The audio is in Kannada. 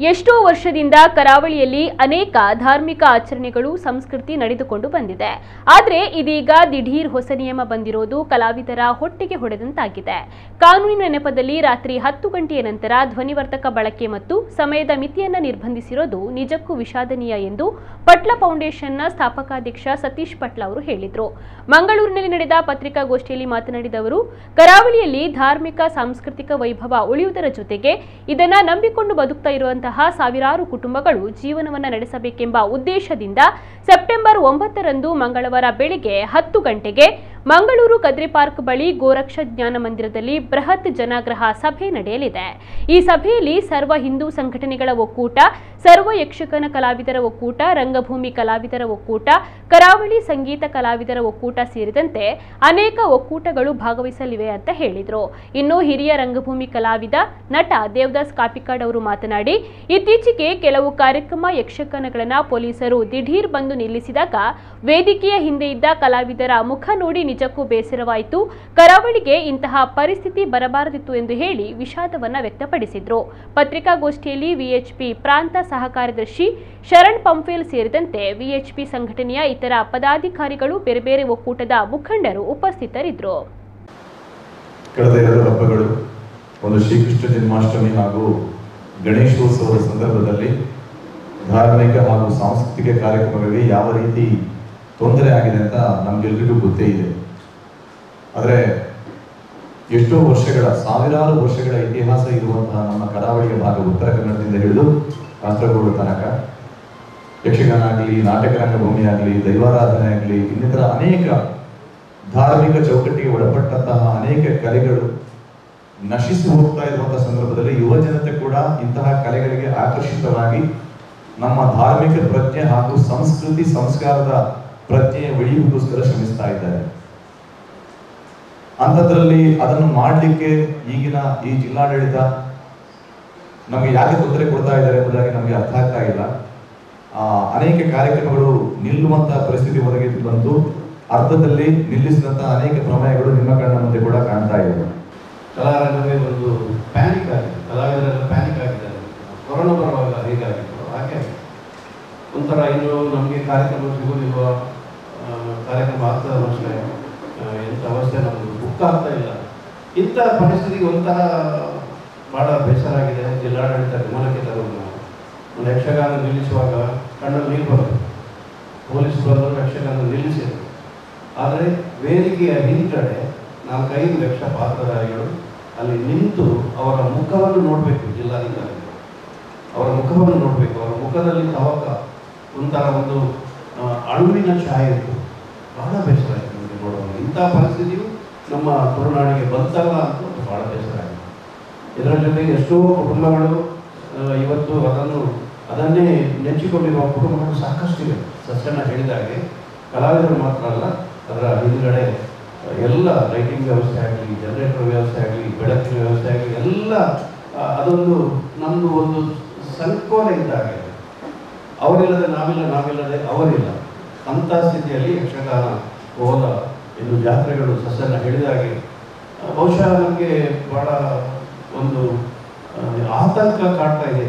ಎಷ್ಟೋ ವರ್ಷದಿಂದ ಕರಾವಳಿಯಲ್ಲಿ ಅನೇಕ ಧಾರ್ಮಿಕ ಆಚರಣೆಗಳು ಸಂಸ್ಕೃತಿ ನಡೆದುಕೊಂಡು ಬಂದಿದೆ. ಆದರೆ ಇದೀಗ ದಿಢೀರ್ ಹೊಸ ನಿಯಮ ಬಂದಿರೋದು ಕಲಾವಿದರ ಹೊಟ್ಟೆಗೆ ಹೊಡೆದಂತಾಗಿದೆ. ಕಾನೂನಿನ ನೆಪದಲ್ಲಿ ರಾತ್ರಿ 10 ಗಂಟೆಯ ನಂತರ ಧ್ವನಿವರ್ಧಕ ಬಳಕೆ ಮತ್ತು ಸಮಯದ ಮಿತಿಯನ್ನು ನಿರ್ಬಂಧಿಸಿರೋದು ನಿಜಕ್ಕೂ ವಿಷಾದನೀಯ ಎಂದು ಪಟ್ಲ ಫೌಂಡೇಶನ್ನ ಸ್ಥಾಪಕಾಧ್ಯಕ್ಷ ಸತೀಶ್ ಪಟ್ಲ ಅವರು ಹೇಳಿದರು. ಮಂಗಳೂರಿನಲ್ಲಿ ನಡೆದ ಪತ್ರಿಕಾಗೋಷ್ಠಿಯಲ್ಲಿ ಮಾತನಾಡಿದ ಅವರು, ಕರಾವಳಿಯಲ್ಲಿ ಧಾರ್ಮಿಕ ಸಾಂಸ್ಕೃತಿಕ ವೈಭವ ಉಳಿಯುವುದರ ಜೊತೆಗೆ ಇದನ್ನು ನಂಬಿಕೊಂಡು ಬದುಕ್ತಾ ಇರುವಂತಹ ಸಾವಿರಾರು ಕುಟುಂಬಗಳು ಜೀವನವನ್ನು ನಡೆಸಬೇಕೆಂಬ ಉದ್ದೇಶದಿಂದ ಸೆಪ್ಟೆಂಬರ್ 9ರಂದು ಮಂಗಳವಾರ ಬೆಳಿಗ್ಗೆ 10 ಗಂಟೆಗೆ ಮಂಗಳೂರು ಕದ್ರಿ ಪಾರ್ಕ್ ಬಳಿ ಗೋರಕ್ಷ ಜ್ಞಾನ ಮಂದಿರದಲ್ಲಿ ಬೃಹತ್ ಜನಾಗ್ರಹ ಸಭೆ ನಡೆಯಲಿದೆ. ಈ ಸಭೆಯಲ್ಲಿ ಸರ್ವ ಹಿಂದೂ ಸಂಘಟನೆಗಳ ಒಕ್ಕೂಟ, ಸರ್ವ ಯಕ್ಷಗಾನ ಕಲಾವಿದರ ಒಕ್ಕೂಟ, ರಂಗಭೂಮಿ ಕಲಾವಿದರ ಒಕ್ಕೂಟ, ಕರಾವಳಿ ಸಂಗೀತ ಕಲಾವಿದರ ಒಕ್ಕೂಟ ಸೇರಿದಂತೆ ಅನೇಕ ಒಕ್ಕೂಟಗಳು ಭಾಗವಹಿಸಲಿವೆ ಅಂತ ಹೇಳಿದರು. ಇನ್ನು ಹಿರಿಯ ರಂಗಭೂಮಿ ಕಲಾವಿದ ನಟ ದೇವದಾಸ್ ಕಾಪಿಕಾಡ್ ಅವರು ಮಾತನಾಡಿ, ಇತ್ತೀಚೆಗೆ ಕೆಲವು ಕಾರ್ಯಕ್ರಮ ಯಕ್ಷಗಾನಗಳನ್ನು ಪೊಲೀಸರು ದಿಢೀರ್ ಬಂದು ನಿಲ್ಲಿಸಿದಾಗ ವೇದಿಕೆಯ ಹಿಂದೆ ಇದ್ದ ಕಲಾವಿದರ ಮುಖ ನೋಡಿ ನಿಜಕ್ಕೂ ಬೇಸರವಾಯಿತು. ಕರಾವಳಿಗೆ ಇಂತಹ ಪರಿಸ್ಥಿತಿ ಬರಬಾರದಿತ್ತು ಎಂದು ಹೇಳಿ ವಿಷಾದವನ್ನು ವ್ಯಕ್ತಪಡಿಸಿದರು. ಪತ್ರಿಕಾಗೋಷ್ಠಿಯಲ್ಲಿ ವಿಎಚ್ಪಿ ಪ್ರಾಂತ ಸಹ ಕಾರ್ಯದರ್ಶಿ ಶರಣ್ ಪಂಫೇಲ್ ಸೇರಿದಂತೆ ವಿಎಚ್ಪಿ ಸಂಘಟನೆಯ ಇತರ ಪದಾಧಿಕಾರಿಗಳು, ಬೇರೆ ಬೇರೆ ಒಕ್ಕೂಟದ ಮುಖಂಡರು ಉಪಸ್ಥಿತರಿದ್ದರು. ಕಳೆದ 2 ಹಬ್ಬಗಳು, ಒಂದು ಶ್ರೀಕೃಷ್ಣ ಜನ್ಮಾಷ್ಟಮಿ ಹಾಗೂ ಗಣೇಶೋತ್ಸವದ ಸಂದರ್ಭದಲ್ಲಿ ಧಾರ್ಮಿಕ ಹಾಗೂ ಸಾಂಸ್ಕೃತಿಕ ಕಾರ್ಯಕ್ರಮಗಳಿಗೆ ಯಾವ ರೀತಿ ತೊಂದರೆ ಆಗಿದೆ ಅಂತ ನಮಗೆಲ್ಲರಿಗೂ ಗೊತ್ತೇ ಇದೆ. ಆದರೆ ಎಷ್ಟೋ ವರ್ಷಗಳ, ಸಾವಿರಾರು ವರ್ಷಗಳ ಇತಿಹಾಸ ಇರುವಂತಹ ನಮ್ಮ ಕರಾವಳಿಯ ಭಾಗ, ಉತ್ತರ ಕನ್ನಡದಿಂದ ಹಿಡಿದು ಕಾಸರಗೋಡು ತನಕ ಯಕ್ಷಗಾನ ಆಗಲಿ, ನಾಟಕ ರಂಗಭೂಮಿ ಆಗಲಿ, ದೈವಾರಾಧನೆ ಆಗಲಿ, ಇನ್ನಿತರ ಅನೇಕ ಧಾರ್ಮಿಕ ಚೌಕಟ್ಟಿಗೆ ಒಳಪಟ್ಟಂತಹ ಅನೇಕ ಕಲೆಗಳು ನಶಿಸಿ ಹೋಗ್ತಾ ಇರುವಂತಹ ಸಂದರ್ಭದಲ್ಲಿ ಯುವ ಜನತೆ ಕೂಡ ಇಂತಹ ಕಲೆಗಳಿಗೆ ಆಕರ್ಷಿತವಾಗಿ ನಮ್ಮ ಧಾರ್ಮಿಕ ಪ್ರಜ್ಞೆ ಹಾಗೂ ಸಂಸ್ಕೃತಿ ಸಂಸ್ಕಾರದ ಪ್ರಜ್ಞೆಯ ಉಳಿಯುವುದಕ್ಕೋಸ್ಕರ ಶ್ರಮಿಸ್ತಾ ಇದ್ದಾರೆ. ಅಂಥದ್ರಲ್ಲಿ ಅದನ್ನು ಮಾಡಲಿಕ್ಕೆ ಈಗಿನ ಈ ಜಿಲ್ಲಾಡಳಿತ ನಮಗೆ ಯಾಕೆ ತೊಂದರೆ ಕೊಡ್ತಾ ಇದ್ದಾರೆ ಎಂಬುದಾಗಿ ನಮಗೆ ಅರ್ಥ ಆಗ್ತಾ ಇಲ್ಲ. ಅನೇಕ ಕಾರ್ಯಕ್ರಮಗಳು ನಿಲ್ಲುವಂತಹ ಪರಿಸ್ಥಿತಿ ಒದಗಿ ಬಂತು. ಅರ್ಧದಲ್ಲಿ ನಿಲ್ಲಿಸಿದಂತಹ ಅನೇಕ ಪ್ರಮೇಯಗಳು ನಿಮ್ಮ ಕಣ್ಣ ಮುಂದೆ ಕೂಡ ಕಾಣ್ತಾ ಇದೆ. ಕಲಾರಂಗವೇ ಒಂದು ಪ್ಯಾನಿಕ್ ಆಗಿದೆ, ಕಲಾವಿದರೆಲ್ಲ ಪ್ಯಾನಿಕ್ ಆಗಿದ್ದಾರೆ. ಕೊರೋನಾ ಬರುವಾಗ ಹೇಗಾಗಿತ್ತು ಹಾಗೆ ಒಂಥರ ಇನ್ನು ನಮಗೆ ಕಾರ್ಯಕ್ರಮ ಸಿಗೋದಿಲ್ವ, ಕಾರ್ಯಕ್ರಮ ಆಗ್ತದ ವರ್ಷ ಎಂಥ ಅವಸ್ಥೆ, ನಮ್ಮದು ಬುಕ್ ಆಗ್ತಾ ಇಲ್ಲ. ಇಂಥ ಪರಿಸ್ಥಿತಿಗೆ ಒಂಥರ ಭಾಳ ಬೇಸರ ಆಗಿದೆ. ಜಿಲ್ಲಾಡಳಿತ ಗಮನಕ್ಕೆ ತರೋದು. ಒಂದು ಯಕ್ಷಗಾನ ನಿಲ್ಲಿಸುವಾಗ ಕಣ್ಣಲ್ಲಿ ನೀರು ಬರೋದು, ಪೊಲೀಸರು ಬಂದರು ಯಕ್ಷಗಾನ ನಿಲ್ಲಿಸಿದರು. ಆದರೆ ವೇದಿಕೆಯ ಹಿಂದ್ಗಡೆ 4-5 ಲಕ್ಷ ಪಾತ್ರಧಾರಿಗಳು ಅಲ್ಲಿ ನಿಂತು ಅವರ ಮುಖವನ್ನು ನೋಡಬೇಕು. ಜಿಲ್ಲಾಧಿಕಾರಿಗಳು ಅವರ ಮುಖವನ್ನು ನೋಡಬೇಕು. ಅವರ ಮುಖದಲ್ಲಿ ತವಕ, ಒಂಥರ ಒಂದು ಅಳುವಿನ ಛಾಯೆ ಇತ್ತು. ಬಹಳ ಬೇಸರ ಆಯಿತು ನಮಗೆ ನೋಡುವಾಗ. ಇಂಥ ಪರಿಸ್ಥಿತಿಯು ನಮ್ಮ ತುಳುನಾಡಿಗೆ ಬಂತಲ್ಲ ಅಂತ ಬಹಳ ಬೇಸರ ಆಯಿತು. ಇದರ ಜೊತೆಗೆ ಎಷ್ಟೋ ಕುಟುಂಬಗಳು ಇವತ್ತು ಅದನ್ನೇ ನೆಚ್ಚಿಕೊಂಡಿರುವ ಕುಟುಂಬಗಳು ಸಾಕಷ್ಟಿವೆ. ಸಸ್ಯನ ಹೇಳಿದಾಗೆ ಕಲಾವಿದರು ಮಾತ್ರ ಅಲ್ಲ, ಅದರ ಹಿಂದುಗಡೆ ಎಲ್ಲ ಲೈಟಿಂಗ್ ವ್ಯವಸ್ಥೆ ಆಗಲಿ, ಜನರೇಟರ್ ವ್ಯವಸ್ಥೆ ಆಗಲಿ, ಬೆಳಕಿನ ವ್ಯವಸ್ಥೆ ಆಗಲಿ, ಎಲ್ಲ ಅದೊಂದು ನಮ್ಮದು ಒಂದು ಸಂಕೋಲ ಇದ್ದಾಗೆ. ಅವರಿಲ್ಲದೆ ನಾವಿಲ್ಲ, ನಾವಿಲ್ಲದೆ ಅವರಿಲ್ಲ. ಅಂಥ ಸ್ಥಿತಿಯಲ್ಲಿ ಯಕ್ಷಗಾನ, ಕೋಲ, ಇನ್ನು ಜಾತ್ರೆಗಳು ಸಸ್ಯನ ಹೇಳಿದಾಗೆ ಬಹುಶಃ ನಮಗೆ ಭಾಳ ಒಂದು ಆತಂಕ ಕಾಡ್ತಾ ಇದೆ.